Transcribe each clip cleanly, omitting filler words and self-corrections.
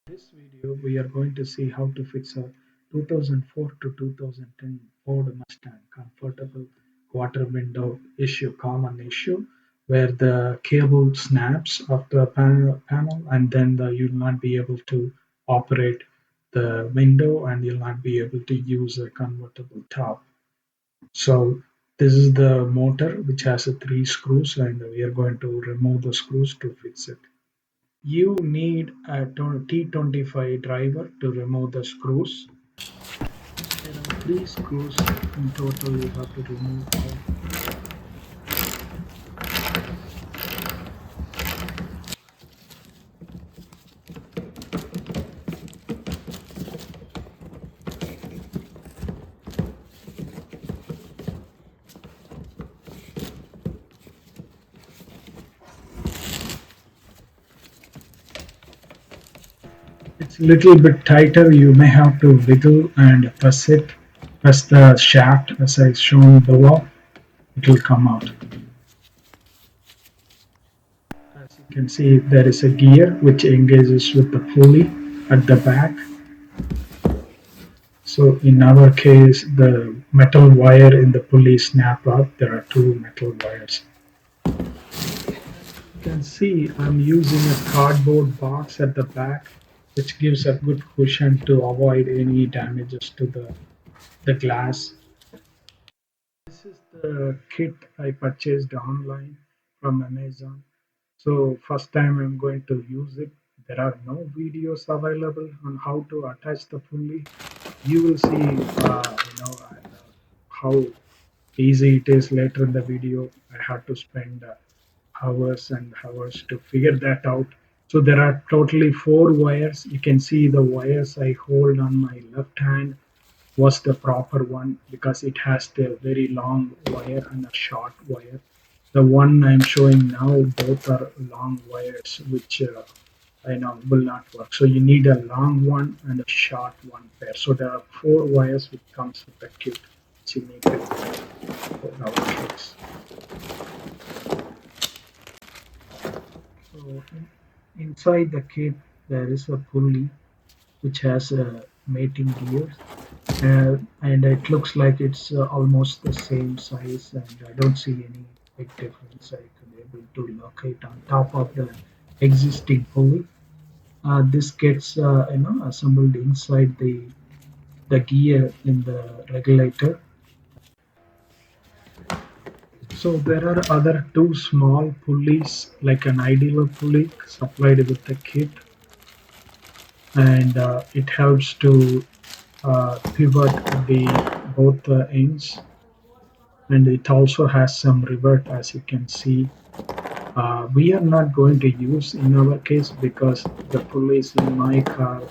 In this video, we are going to see how to fix a 2004 to 2010 Ford Mustang convertible quarter window issue, common issue, where the cable snaps off the panel and then you'll not be able to operate the window and you'll not be able to use a convertible top. So this is the motor which has three screws and we are going to remove the screws to fix it. You need a T25 driver to remove the screws. There are three screws in total you have to remove out. It's a little bit tighter. You may have to wiggle and press it. Press the shaft as I shown below. It will come out. As you can see, there is a gear which engages with the pulley at the back. So in our case, the metal wire in the pulley snap out. There are two metal wires. You can see I'm using a cardboard box at the back, which gives a good cushion to avoid any damages to the glass. This is the kit I purchased online from Amazon. So first time I'm going to use it. There are no videos available on how to attach the pulley. You will see, how easy it is later in the video. I had to spend hours and hours to figure that out. So there are totally four wires. You can see the wires I hold on my left hand was the proper one because it has the very long wire and a short wire. The one I'm showing now, both are long wires, which I know will not work. So you need a long one and a short one pair. So there are four wires which comes with the kit, which you need to for our kits. So inside the kit there is a pulley which has a mating gears, and it looks like it's almost the same size, and I don't see any big difference. I could able to locate on top of the existing pulley. This gets assembled inside the gear in the regulator. So there are other two small pulleys like an ideal pulley supplied with the kit, and it helps to pivot the both ends, and it also has some rivert as you can see. We are not going to use in our case because the pulleys in my car,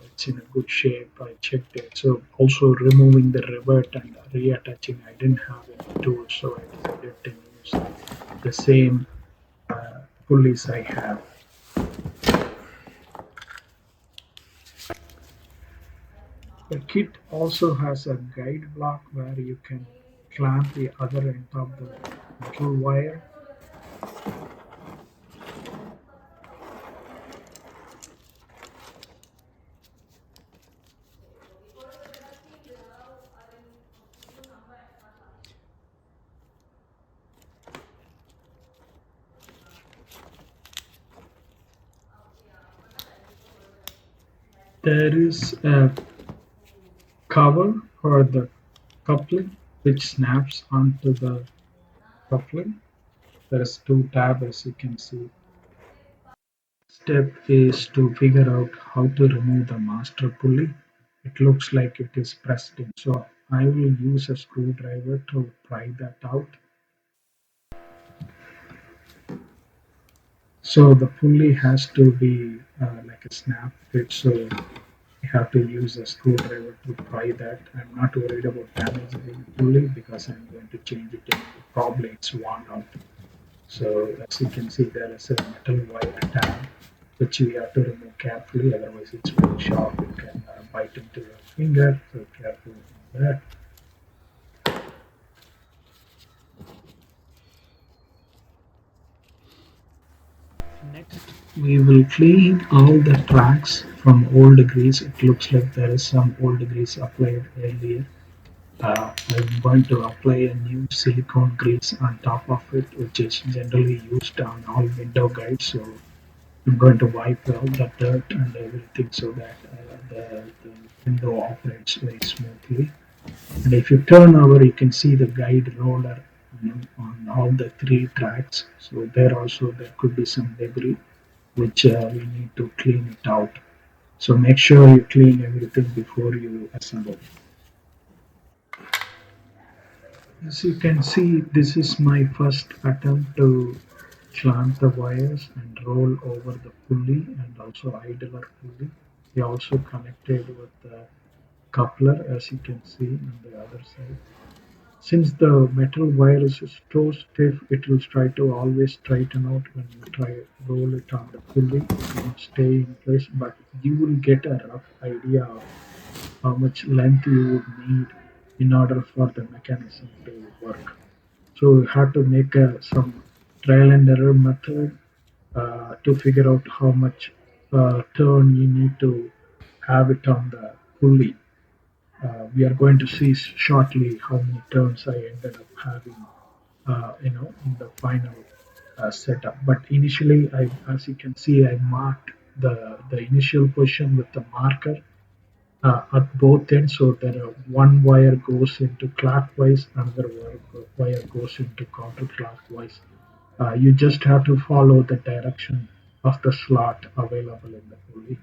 it's in a good shape. I checked it. So also removing the rivert and reattaching, I didn't have any tools, so I decided to use the same pulleys I have. The kit also has a guide block where you can clamp the other end of the metal wire. There is a cover for the coupling which snaps onto the coupling. There is two tabs as you can see. Step is to figure out how to remove the master pulley. It looks like it is pressed in. So I will use a screwdriver to pry that out. So the pulley has to be like a snap fit. So you have to use a screwdriver to pry that. I'm not worried about damaging the pulley because I'm going to change it. Probably it's worn out. So as you can see, there is a metal wire tab which we have to remove carefully, otherwise it's very sharp. You can bite into your finger, so careful with that. Next, We will clean all the tracks from old grease. It looks like there is some old grease applied earlier. I'm going to apply a new silicone grease on top of it, which is generally used on all window guides. So I'm going to wipe all the dirt and everything so that the window operates very smoothly. And if you turn over, you can see the guide roller on all the three tracks. So there could be some debris which we need to clean it out. So make sure you clean everything before you assemble. As you can see, this is my first attempt to clamp the wires and roll over the pulley and also idler pulley. We also connected with the coupler, as you can see on the other side. Since the metal wire is so stiff, it will try to always straighten out when you try roll it on the pulley. It won't stay in place, but you will get a rough idea of how much length you would need in order for the mechanism to work. So you have to make some trial and error method to figure out how much turn you need to have it on the pulley. We are going to see shortly how many turns I ended up having, in the final setup. But initially, as you can see, I marked the initial position with the marker at both ends. So there are one wire goes into clockwise, another wire goes into counterclockwise. You just have to follow the direction of the slot available in the pulley.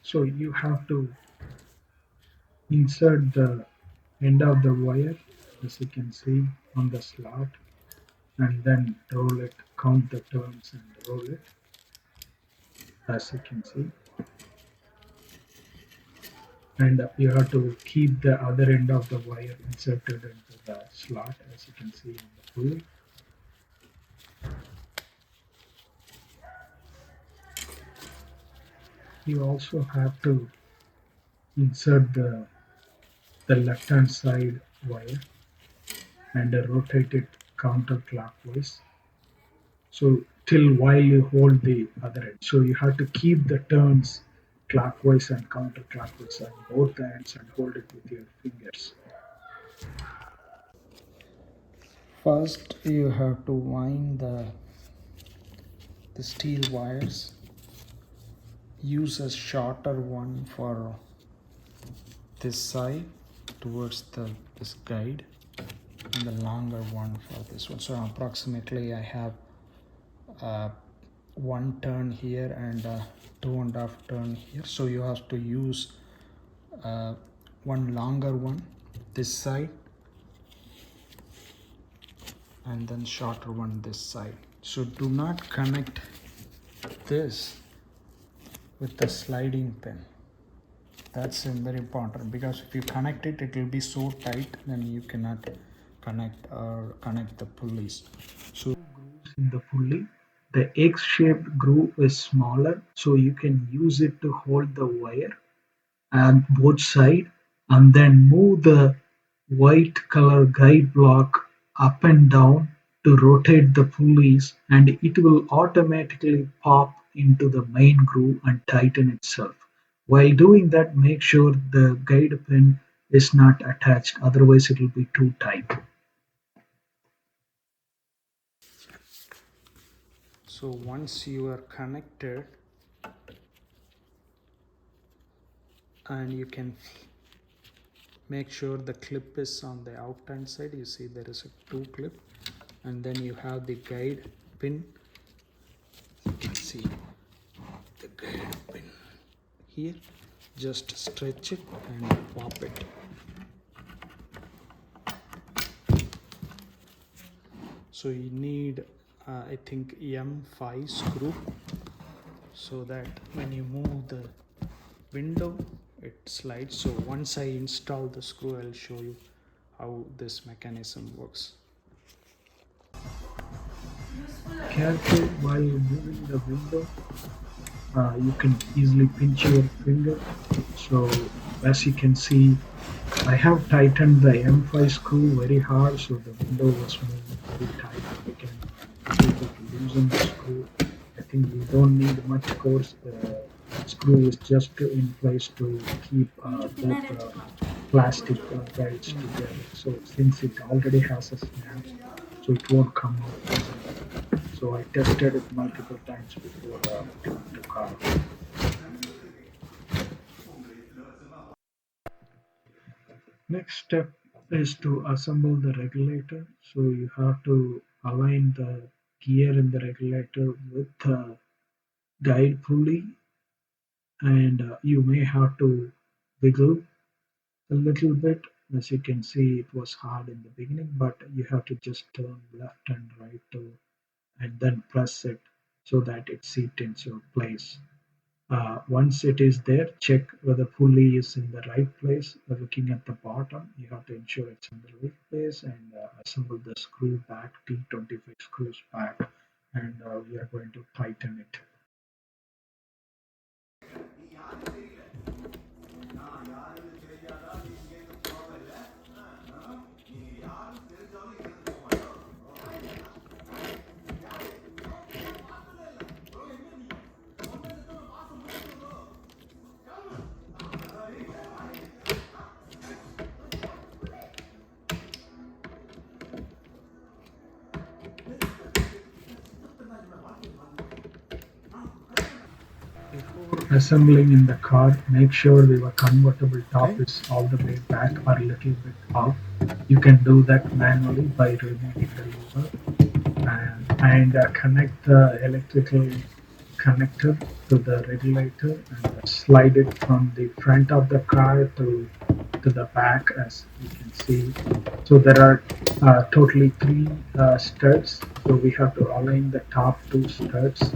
So you have to insert the end of the wire, as you can see, on the slot, and then roll it, count the turns and roll it, as you can see. And you have to keep the other end of the wire inserted into the slot, as you can see in the pulley. You also have to insert the left hand side wire and rotate it counterclockwise. So till while you hold the other end. So you have to keep the turns clockwise and counterclockwise on both the ends and hold it with your fingers. First, you have to wind the steel wires. Use a shorter one for this side towards this guide, and the longer one for this one. So approximately I have uh, one turn here and 2.5 turn here. So you have to use uh, one longer one this side and then shorter one this side. So do not connect this with the sliding pin. That's very important, because if you connect it, it will be so tight, then you cannot connect the pulleys. So Grooves in the pulley. The X-shaped groove is smaller, so you can use it to hold the wire and both side, and then move the white color guide block up and down to rotate the pulleys, and it will automatically pop into the main groove and tighten itself. While doing that, make sure the guide pin is not attached, otherwise it will be too tight. once you are connected, and you can make sure the clip is on the out hand side. You see there is a two clip, and then you have the guide pin. You can see the guide pin here. Just stretch it and pop it. So you need I think M5 screw, so that when you move the window it slides. So once I install the screw, I'll show you how this mechanism works. Careful while moving the window. You can easily pinch your finger. So as you can see, I have tightened the M5 screw very hard, so the window was moving very tight. You can able to loosen the screw. I think you don't need much force. The screw is just in place to keep both the plastic guides together. So since it already has a snaps, so it won't come out easily. So I tested it multiple times before putting into car. Next step is to assemble the regulator. So you have to align the gear in the regulator with the guide pulley, and you may have to wiggle a little bit. As you can see, it was hard in the beginning, but you have to just turn left and right to, and then press it so that it seats into your place. Once it is there, check whether pulley is in the right place. Looking at the bottom, you have to ensure it's in the right place, and assemble the screw back, T25 screws back, and we are going to tighten it. Before assembling in the car, make sure your convertible top Okay. is all the way back or a little bit off. You can do that manually by removing the lever, and connect the electrical connector to the regulator, and slide it from the front of the car to the back, as you can see. So there are totally three studs. So we have to align the top two studs.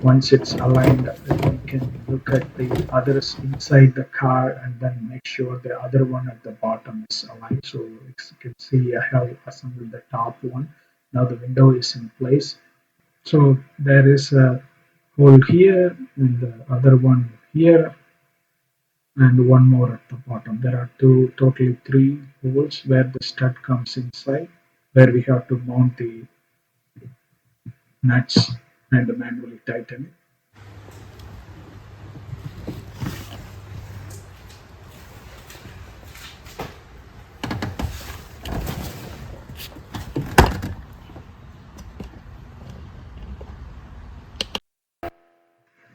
Once it's aligned, we can look at the others inside the car and then make sure the other one at the bottom is aligned. So as you can see, I have assembled the top one. Now the window is in place. So there is a hole here and the other one here and one more at the bottom. There are totally three holes where the stud comes inside, where we have to mount the nuts and manually tighten it.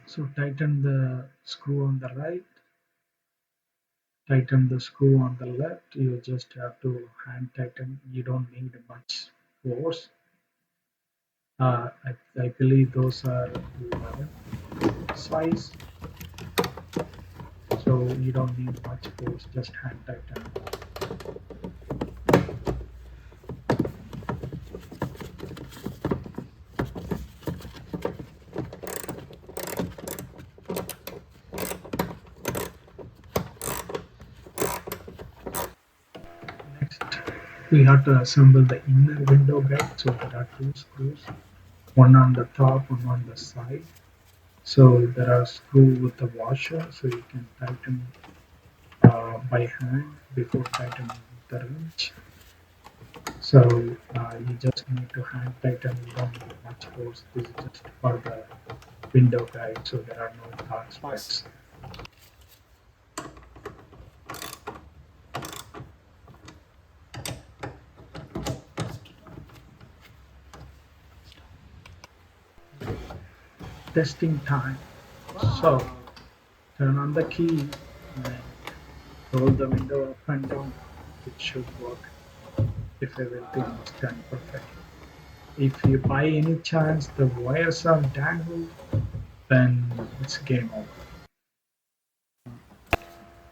So tighten the screw on the right, tighten the screw on the left. You just have to hand tighten. You don't need much force. I believe those are 11 size, so you don't need much force. Just hand tighten. Next, we have to assemble the inner window guide. So there are two screws, one on the top, one on the side. So there are screw with the washer, so you can tighten by hand before tightening with the wrench. So you just need to hand tighten. You don't need much force. This is just for the window guide, so there are no dark Pass. spots. Testing time. So turn on the key and roll the window up and down. It should work if everything is done perfectly. If you by any chance the wires are dangled, then it's game over.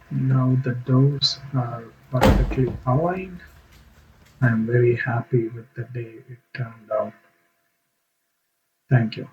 Now the doors are perfectly aligned. I'm very happy with the day it turned out. Thank you.